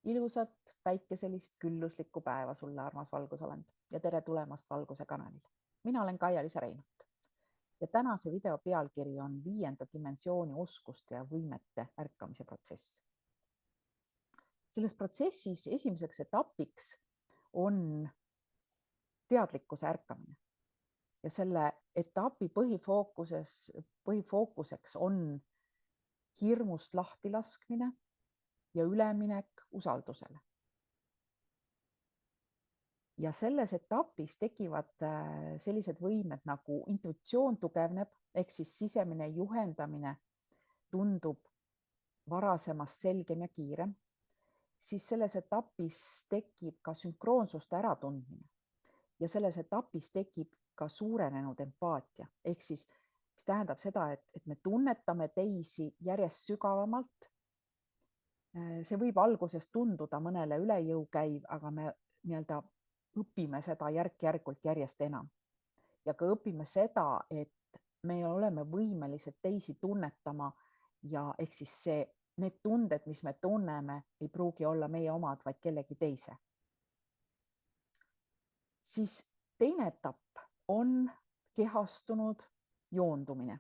Ilusat päikeselist külluslikku päeva sulle, armas valgusolend, ja tere tulemast Valguse kanalile. Mina olen Kaia-Liisa Reinult ja tänase video pealkiri on 5. dimensiooni oskuste ja võimete ärkamise protsess. Selles protsessis esimeseks etapiks on teadlikkuse ärkamine ja selle etapi põhifookuseks on hirmust lahtilaskmine ja üleminek usaldusele. Ja selles etapis tekivad sellised võimed nagu intuitsioon tugevneb, ehk siis sisemine juhendamine tundub varasemast selgem ja kiirem. Siis selles etapis tekib ka sünkroonsuste äratundmine ja selles etapis tekib ka suurenenud empaatia, ehk siis mis tähendab seda, et me tunnetame teisi järjest sügavamalt. See võib alguses tunduda mõnele üle jõu käiv, aga me õpime seda järk-järgult järjest enam. Ja ka õpime seda, et me oleme võimelised teisi tunnetama ja ehk siis need tunded, mis me tunneme, ei pruugi olla meie omad, vaid kellegi teise. Siis teine etapp on kehastunud joondumine.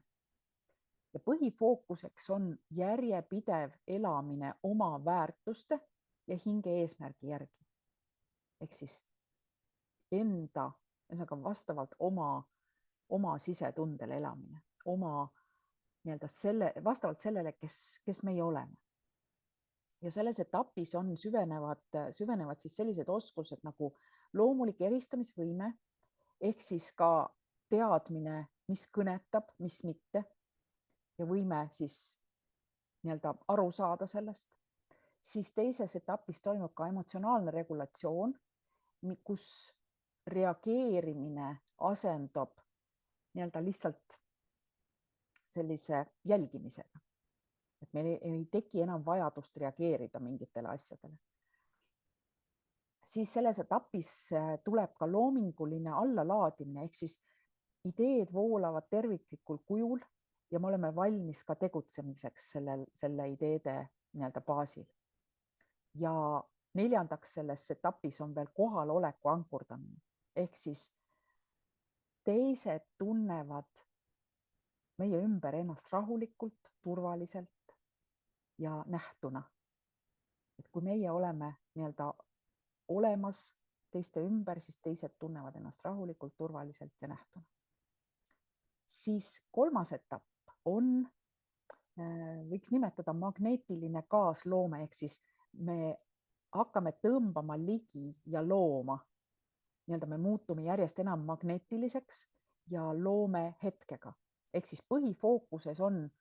Ja põhifookuseks on järjepidev elamine oma väärtuste ja hinge eesmärgi järgi. Ehk siis enda, vastavalt oma sisetundele elamine, vastavalt sellele, kes meie oleme. Ja selles etapis on süvenevad siis sellised oskused nagu loomulik eristamisvõime, ehk siis ka teadmine, mis kõnetab, mis mitte, ja võime siis aru saada sellest. Siis teises etapis toimub ka emotsionaalne regulatsioon, kus reageerimine asendub lihtsalt sellise jälgimisega. Et meil ei teki enam vajadust reageerida mingitele asjadele. Siis selles etapis tuleb ka loominguline allalaadimine, ehk siis ideed voolavad terviklikul kujul ja me oleme valmis ka tegutsemiseks selle ideede baasil. Ja neljandaks selles etapis on veel kohaloleku ankurdamine, ehk siis teised tunnevad meie ümber ennast rahulikult, turvaliselt ja nähtuna. Et kui meie oleme olemas teiste ümber, siis teised tunnevad ennast rahulikult, turvaliselt ja nähtuna. Siis kolmas etapp on, võiks nimetada magneetiline kaasloome, ehk siis me hakkame tõmbama ligi ja looma. Me muutume järjest enam magneetiliseks ja loome hetkega. Ehk siis põhifookuses on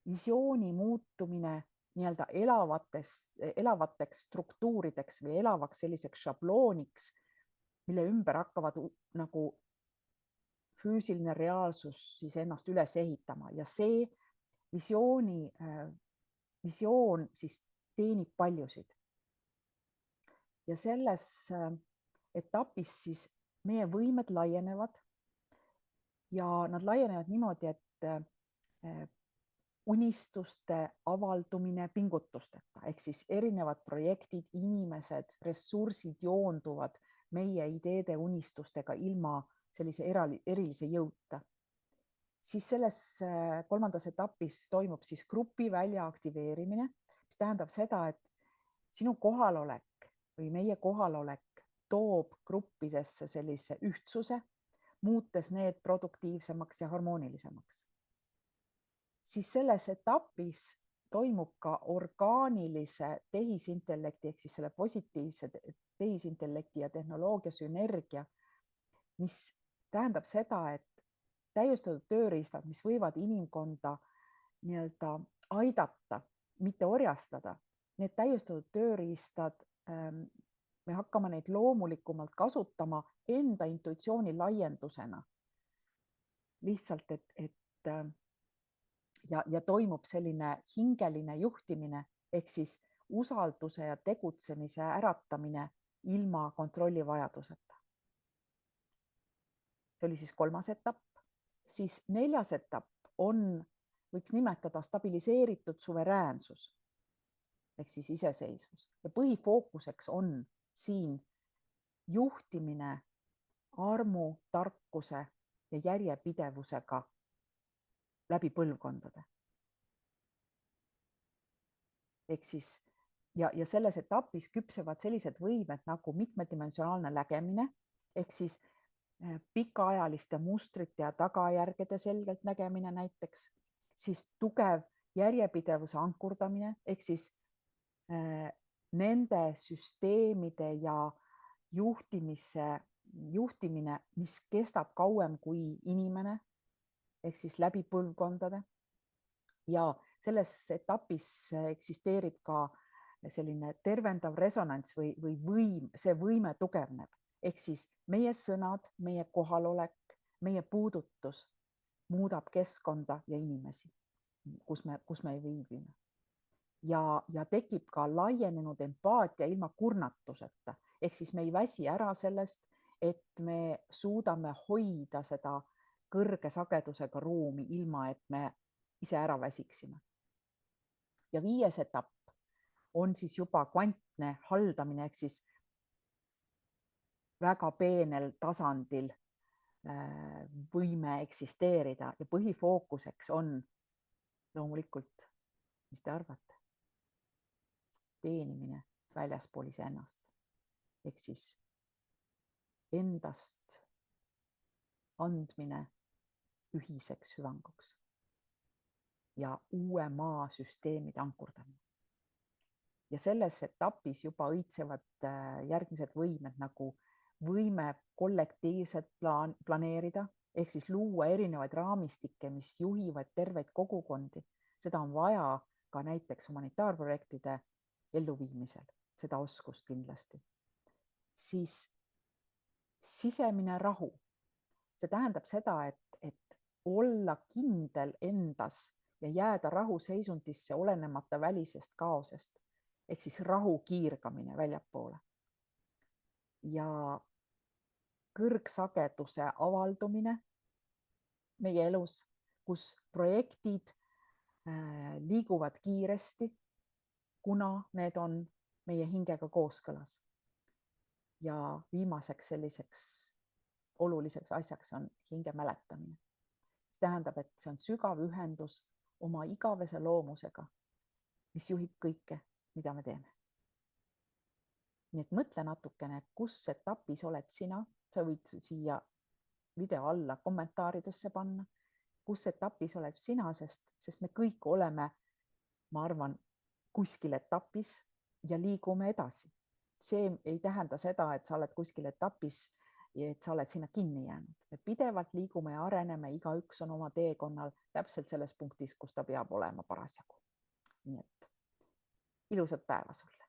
visiooni muutumine elavateks struktuurideks või elavaks selliseks šablooniks, mille ümber hakkavad nagu füüsiline reaalsus siis ennast üles ehitama ja see visioon siis teenib paljusid. Ja selles etapis siis meie võimed laienevad ja nad laienevad niimoodi, et unistuste avaldumine pingutusteta, ehk siis erinevad projektid, inimesed, ressursid joonduvad meie ideede unistustega ilma sellise erilise jõuta. Siis selles kolmandas etapis toimub siis grupivälja aktiveerimine, mis tähendab seda, et sinu kohalolek või meie kohalolek toob gruppidesse sellise ühtsuse, muutes need produktiivsemaks ja harmoonilisemaks. Siis selles etapis toimub ka orgaanilise tehisintellekti, ehk siis selle positiivse tehisintellekti ja tehnoloogia sünergia, mis tähendab seda, et täiustatud tööriistad, mis võivad inimkonda aidata, mitte orjastada, need täiustatud tööriistad, me hakkame neid loomulikumalt kasutama enda intuitsiooni laiendusena. Lihtsalt, ja toimub selline hingeline juhtimine, ehk siis usalduse ja tegutsemise äratamine ilma kontrolli vajaduseta. See oli siis kolmas etapp. Siis neljas etapp on, võiks nimetada stabiliseeritud suveräänsus. ehk siis iseseisvus ja põhifookuseks on siin juhtimine armu, tarkuse ja järjepidevusega läbi põlvkondade. Ehk siis ja selles etapis küpsevad sellised võimed nagu mitmedimensionaalne nägemine ehk siis pikaajaliste mustrite ja tagajärgede selgelt nägemine näiteks, siis tugev järjepidevuse ankurdamine ehk siis nende süsteemide ja juhtimine, mis kestab kauem kui inimene ehk siis läbi põlvkondade. Ja selles etapis eksisteerib ka selline tervendav resonants või see võime tugevneb. Ehk siis meie sõnad, meie kohalolek, meie puudutus muudab keskkonda ja inimesi, kus me viibime. Ja tekib ka laienenud empaatia ilma kurnatuseta. Ehk siis me ei väsi ära sellest, et me suudame hoida seda kõrge sagedusega ruumi, ilma et me ise ära väsiksime. Ja 5. etapp on siis juba kvantne haldamine ehk siis väga peenel tasandil võime eksisteerida ja põhifookuseks on loomulikult, mis te arvate, teenimine väljaspool iseennast ehk siis endast andmine ühiseks hüvanguks ja uue maa süsteemide ankurdamine. Ja selles etapis juba õitsevad järgmised võimed nagu võime kollektiivselt planeerida ehk siis luua erinevaid raamistikke, mis juhivad terveid kogukondi. Seda on vaja ka näiteks humanitaarprojektide elluviimisel, seda oskust kindlasti. Siis sisemine rahu. See tähendab seda, et olla kindel endas ja jääda rahuseisundisse olenemata välisest kaosest. Ehk siis rahu kiirgamine väljapoole. Ja kõrgsageduse avaldumine meie elus, kus projektid liiguvad kiiresti, kuna need on meie hingega kooskõlas. Ja viimaseks selliseks oluliseks asjaks on hinge mäletamine. See tähendab, et see on sügav ühendus oma igavese loomusega, mis juhib kõike, mida me teeme. Nii et mõtle natukene, kus etapis oled sina, sa võid siia video alla kommentaaridesse panna, kus etapis oled sina, sest me kõik oleme, ma arvan, kuskil etapis ja liigume edasi. See ei tähenda seda, et sa oled kuskil etapis ja et sa oled sinna kinni jäänud. Me pidevalt liigume ja areneme, igaüks on oma teekonnal täpselt selles punktis, kus ta peab olema parasjagu. Nii et ilusat päeva sulle.